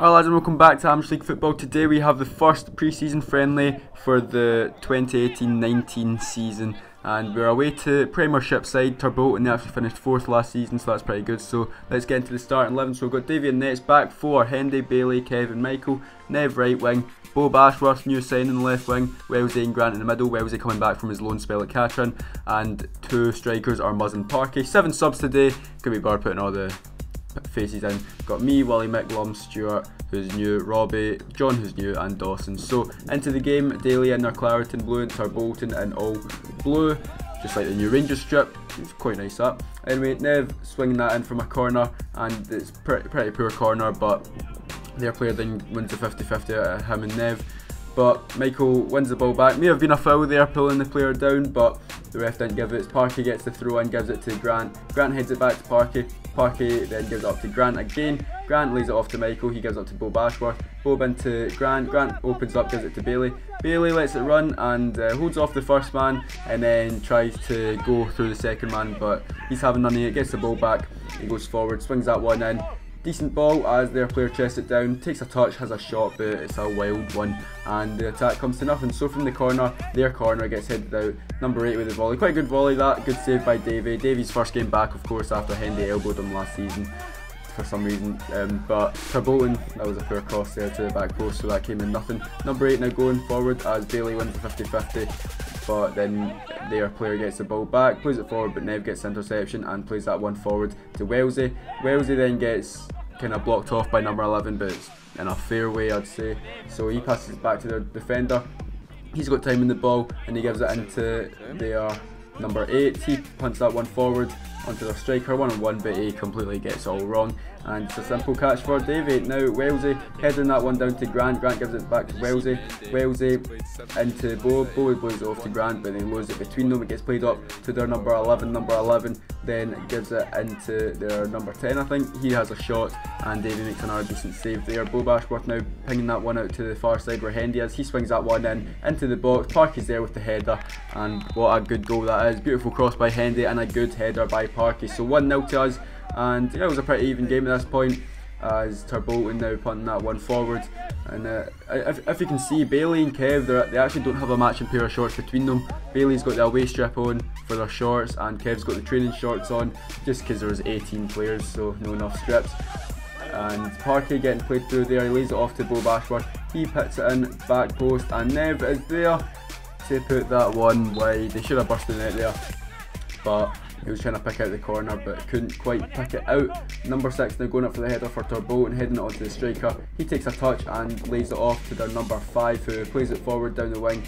Alright lads, and welcome back to Amateur League Football. Today we have the first pre-season friendly for the 2018-19 season, and we're away to Premiership side Tarbolton. They actually finished 4th last season, so that's pretty good. So let's get into the starting 11. So we've got Davy in nets, back 4, Hendy, Bailey, Kevin, Michael, Nev right wing, Bob Ashworth, new sign in the left wing, Wellesley and Grant in the middle, Wellesley coming back from his loan spell at Catron, and 2 strikers are Muzz and Parky. 7 subs today, could be Bard putting all the faces in. Got me, Wally, Mick, Lum, Stuart, who's new, Robbie, John, who's new, and Dawson. So into the game, Daly in their Clareton blue and Tarbolton in all blue, just like the new Rangers strip. It's quite nice that. Anyway, Nev swinging that in from a corner, and it's pretty poor corner, but their player then wins the 50-50 out of him and Nev. But Michael wins the ball back. May have been a foul there, pulling the player down, but the ref didn't give it. Parky gets the throw and gives it to Grant. Grant heads it back to Parky. Parky then gives it up to Grant again. Grant lays it off to Michael. He gives it up to Bob Ashworth. Bob into Grant. Grant opens up, gives it to Bailey. Bailey lets it run and holds off the first man, and then tries to go through the second man, but he's having none of it. Gets the ball back. He goes forward, swings that one in. Decent ball as their player chests it down, takes a touch, has a shot, but it's a wild one, and the attack comes to nothing. So from the corner, their corner gets headed out. Number 8 with the volley, quite a good volley that, good save by Davy. Davy's first game back, of course, after Hendy elbowed him last season for some reason, but Tarbolton, that was a poor cross there to the back post, so that came in nothing. Number 8 now going forward as Bailey wins the 50-50, but then their player gets the ball back, plays it forward, but Nev gets interception and plays that one forward to Wellesley. Wellesley then gets kind of blocked off by number 11, but it's in a fair way, I'd say. So he passes it back to their defender. He's got time in the ball and he gives it into their number 8. He punts that one forward onto their striker, 1-on-1, but he completely gets it all wrong, and it's a simple catch for Davy. Now Wellesley heading that one down to Grant. Grant gives it back to Wellesley. Wellesley into Bo. Bo blows it off to Grant, but they lose it between them. It gets played up to their number 11. Number 11 then gives it into their number 10, I think. He has a shot and Davy makes another decent save there. Bob Ashworth now pinging that one out to the far side where Hendy is. He swings that one in into the box. Parky's there with the header, and what a good goal that is. Beautiful cross by Hendy and a good header by Parky. So 1-0 to us, and yeah, it was a pretty even game at this point as Tarbolton now punting that one forward. And if you can see, Bailey and Kev, they actually don't have a matching pair of shorts between them. Bailey's got the away strip on for their shorts and Kev's got the training shorts on, just because there's 18 players, so no enough strips. And Parky getting played through there, he lays it off to Bob Ashworth. He puts it in, back post, and Nev is there to put that one wide. They should have burst the net there, but he was trying to pick out the corner but couldn't quite pick it out. Number 6 now going up for the header for Tarbolton, heading it onto the striker. He takes a touch and lays it off to their number 5, who plays it forward down the wing.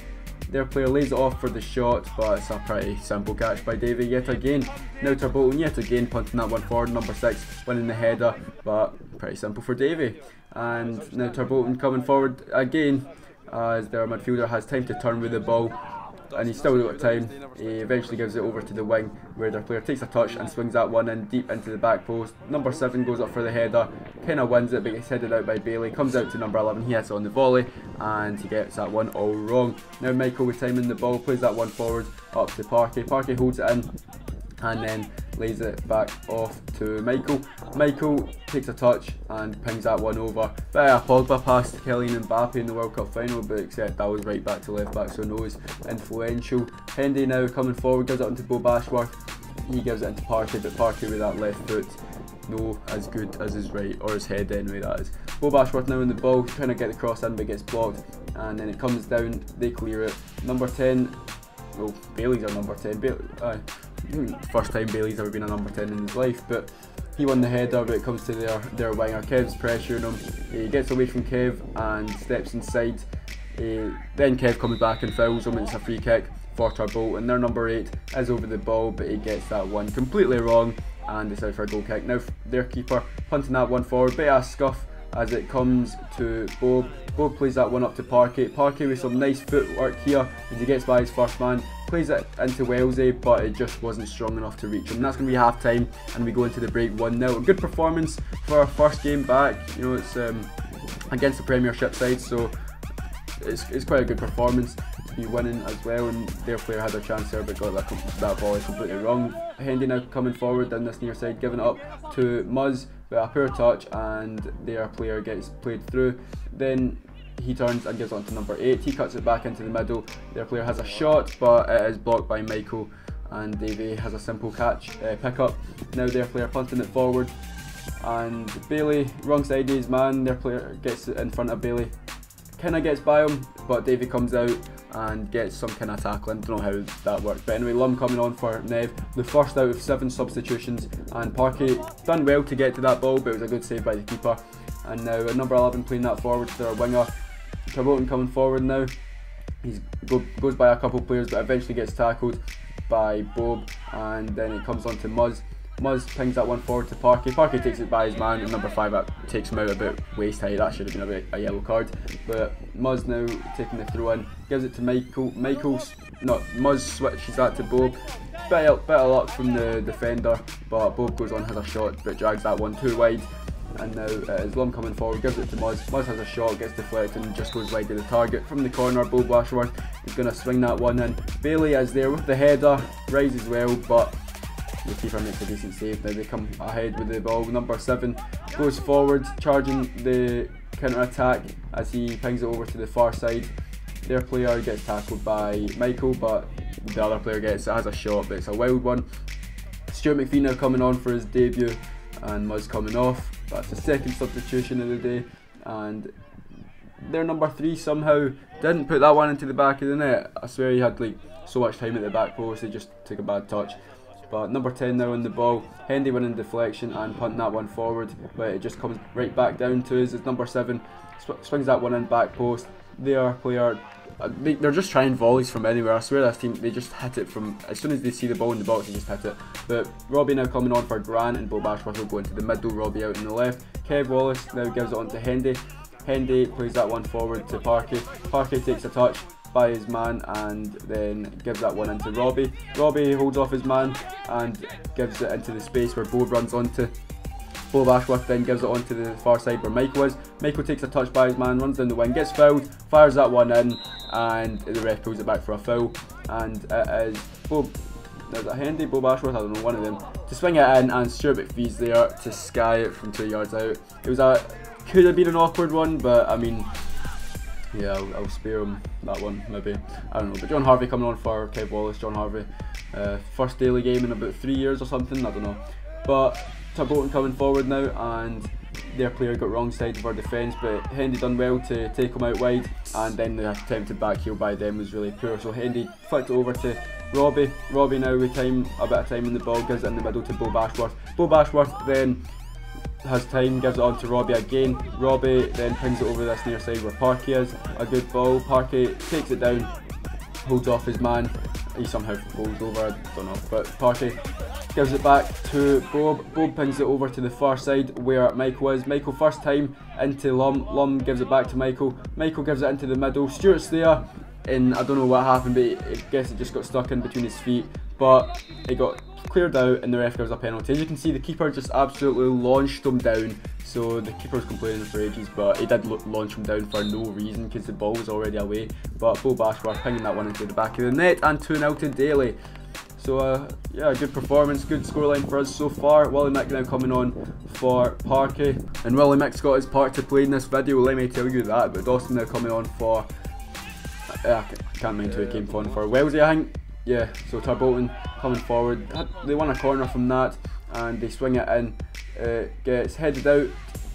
Their player lays it off for the shot, but it's a pretty simple catch by Davy yet again. Now Tarbolton yet again punting that one forward. Number 6 winning the header, but pretty simple for Davy. And now Tarbolton coming forward again as their midfielder has time to turn with the ball, and he's still got time. He eventually gives it over to the wing where their player takes a touch and swings that one in deep into the back post. Number 7 goes up for the header, kind of wins it, but gets headed out by Bailey. Comes out to number 11, he hits it on the volley and he gets that one all wrong. Now Michael with time in the ball plays that one forward up to Parky. Parky holds it in and then lays it back off to Michael. Michael takes a touch and pings that one over. Bit of a Pogba pass to Kylian Mbappe in the World Cup final, but except that was right back to left back, so no, it's influential. Hendy now coming forward, gives it into Bob Ashworth. He gives it into Parky, but Parky with that left foot, no as good as his right, or his head anyway, that is. Bob Ashworth now in the ball, trying to get the cross in but gets blocked, and then it comes down, they clear it. Number 10, well, Bailey's our number 10. First time Bailey's ever been a number 10 in his life, but he won the header, but it comes to their winger. Kev's pressuring him. He gets away from Kev and steps inside. Then Kev comes back and fouls him, and it's a free kick for Tarbolton. Their number 8 is over the ball, but he gets that one completely wrong and it's out for a goal kick. Now their keeper punting that one forward, bit of a scuff as it comes to Bob. Bob plays that one up to Parky. Parky with some nice footwork here as he gets by his first man. Plays it into Wellesley, but it just wasn't strong enough to reach him. And that's going to be half time, and we go into the break 1-0. A good performance for our first game back. You know, it's against the Premiership side, so it's quite a good performance to be winning as well. And their player had a chance there, but got that volley completely wrong. Hendy now coming forward down this near side, giving it up to Muzz. but a poor touch and their player gets played through. Then he turns and gives it on to number 8. He cuts it back into the middle. Their player has a shot, but it is blocked by Michael, and Davey has a simple pick up. Now their player punting it forward, and Bailey wrong side of his man. Their player gets it in front of Bailey, kind of gets by him, but Davey comes out and gets some kind of tackling. Don't know how that worked, but anyway, Lum coming on for Nev, the first out of 7 substitutions, and Parky done well to get to that ball, but it was a good save by the keeper. And now number 11 playing that forward to their winger. Tarbolton coming forward now. He goes by a couple of players, but eventually gets tackled by Bob, and then it comes on to Muzz. Muzz pings that one forward to Parky. Parky takes it by his man, and number 5 takes him out about waist high. That should have been a yellow card. But Muzz now taking the throw in, gives it to Michael. Muzz switches that to Bob. Bit of luck from the defender, but Bob goes on, has a shot, but drags that one too wide. And now is Lum coming forward, gives it to Muzz. Muzz has a shot, gets deflected and just goes wide to the target. From the corner, Bob Ashworth is going to swing that one in. Bailey is there with the header, rises well, but the keeper makes a decent save. Now they come ahead with the ball. Number 7 goes forward, charging the counter attack as he pings it over to the far side. Their player gets tackled by Michael, but the other player has a shot, but it's a wild one. Stuart McPhee now coming on for his debut, and Muzz coming off. That's the second substitution of the day, and their number 3 somehow didn't put that one into the back of the net. I swear he had like so much time at the back post, he just took a bad touch. But number 10 now on the ball, Hendy winning deflection and punting that one forward, but it just comes right back down to us as number 7 swings that one in back post. Their player, they're just trying volleys from anywhere. I swear this team, they just hit it from, as soon as they see the ball in the box, they just hit it. But Robbie now coming on for Grant, and Bob Ashworth will go into the middle, Robbie out in the left. Kev Wallace now gives it on to Hendy. Hendy plays that one forward to Parky. Parky takes a touch by his man and then gives that one into Robbie. Robbie holds off his man and gives it into the space where Bob runs onto. Bob Ashworth then gives it onto the far side where Michael is. Michael takes a touch by his man, runs down the wing, gets fouled, fires that one in, and the ref pulls it back for a foul. And it is is it Hendy, Bob Ashworth, I don't know, one of them, to swing it in, and Stuart McPhee's there to sky it from 2 yards out. It was could have been an awkward one, but I mean, yeah, I'll spare him that one, maybe. I don't know. But John Harvey coming on for Kev Wallace. John Harvey, first daily game in about 3 years or something, I don't know. But Tarbolton coming forward now, and their player got wrong side of our defence, but Hendy done well to take him out wide, and then the attempted back heel by them was really poor. So Hendy flicked it over to Robbie. Robbie now with a bit of time in the ball, gives it in the middle to Bob Ashworth. Bob Ashworth then has time, gives it on to Robbie again. Robbie then pings it over this near side where Parky is. A good ball. Parky takes it down, holds off his man. He somehow falls over, I don't know. But Parky gives it back to Bob. Bob pings it over to the far side where Michael is. Michael first time into Lum. Lum gives it back to Michael. Michael gives it into the middle. Stuart's there, and I don't know what happened, but I guess it just got stuck in between his feet. But it got cleared out and the ref gives a penalty. As you can see, the keeper just absolutely launched him down. So the keeper's complaining for ages, but he did launch him down for no reason because the ball was already away. But Bob Ashworth pinging that one into the back of the net, and 2-0 to Daly. So yeah, good performance, good scoreline for us so far. Willie Mick now coming on for Parky, and Willie Mick's got his part to play in this video, let me tell you that. But Dawson now coming on for, I can't mind who he came on for, Wellesley I think. Yeah, so Tarbolton coming forward, they won a corner from that, and they swing it in. Gets headed out,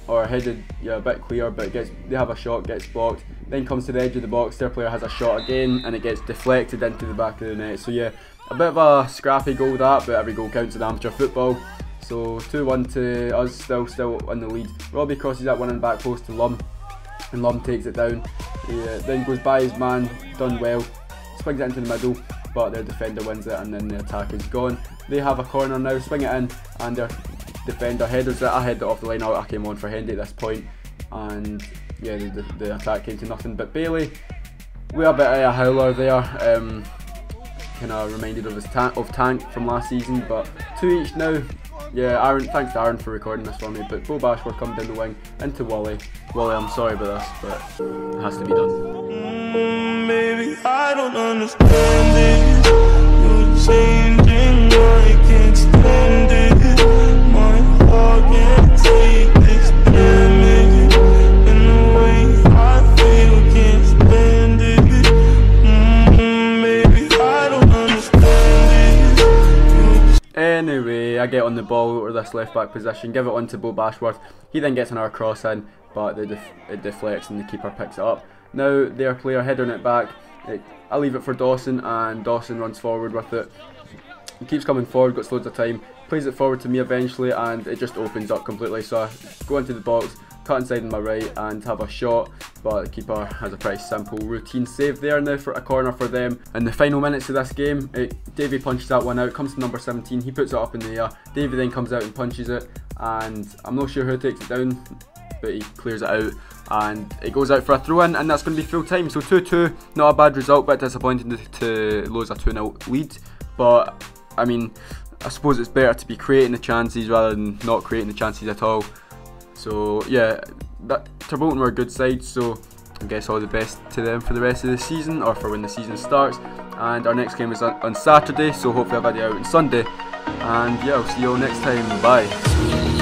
or headed, yeah, a bit clear, but they have a shot, gets blocked, then comes to the edge of the box, their player has a shot again, and it gets deflected into the back of the net. So yeah, a bit of a scrappy goal that, but every goal counts in amateur football. So 2-1 to us, still in the lead. Robbie crosses that one in back post to Lum, and Lum takes it down. He then goes by his man, done well, swings it into the middle, but their defender wins it, and then the attack is gone. They have a corner now, swing it in, and their defender headers it. I headed it off the line out. I came on for Hendy at this point, and yeah, the attack came to nothing. But Bailey, we are a bit of a howler there. Kind of reminded of his Tank from last season, but 2 each now. Yeah, Aaron, thanks to Aaron for recording this for me. But Bob Ashworth come down the wing into Wally. Wally, I'm sorry about this, but it has to be done. Maybe I don't understand it. You're changing, I can't stand it. My heart gets say this damage in the way I feel, can't stand it. Maybe I don't understand it. Anyway, I get on the ball or this left back position, give it on to Bo Bashworth. He then gets another cross in, but it deflects and the keeper picks it up. Now their player heading it back. I leave it for Dawson, and Dawson runs forward with it. He keeps coming forward, got loads of time, plays it forward to me eventually, and it just opens up completely. So I go into the box, cut inside on my right and have a shot, but the keeper has a pretty simple routine save there now for a corner for them. In the final minutes of this game, Davy punches that one out, comes to number 17, he puts it up in the air. Davy then comes out and punches it, and I'm not sure who takes it down, but he clears it out and it goes out for a throw in, and that's going to be full time. So 2-2, not a bad result, but disappointing to lose a 2-0 lead. But I mean, I suppose it's better to be creating the chances rather than not creating the chances at all. So yeah, Tarbolton were a good side, so I guess all the best to them for the rest of the season, or for when the season starts. And our next game is on Saturday, so hopefully I'll have it out on Sunday. And yeah, I'll see you all next time. Bye.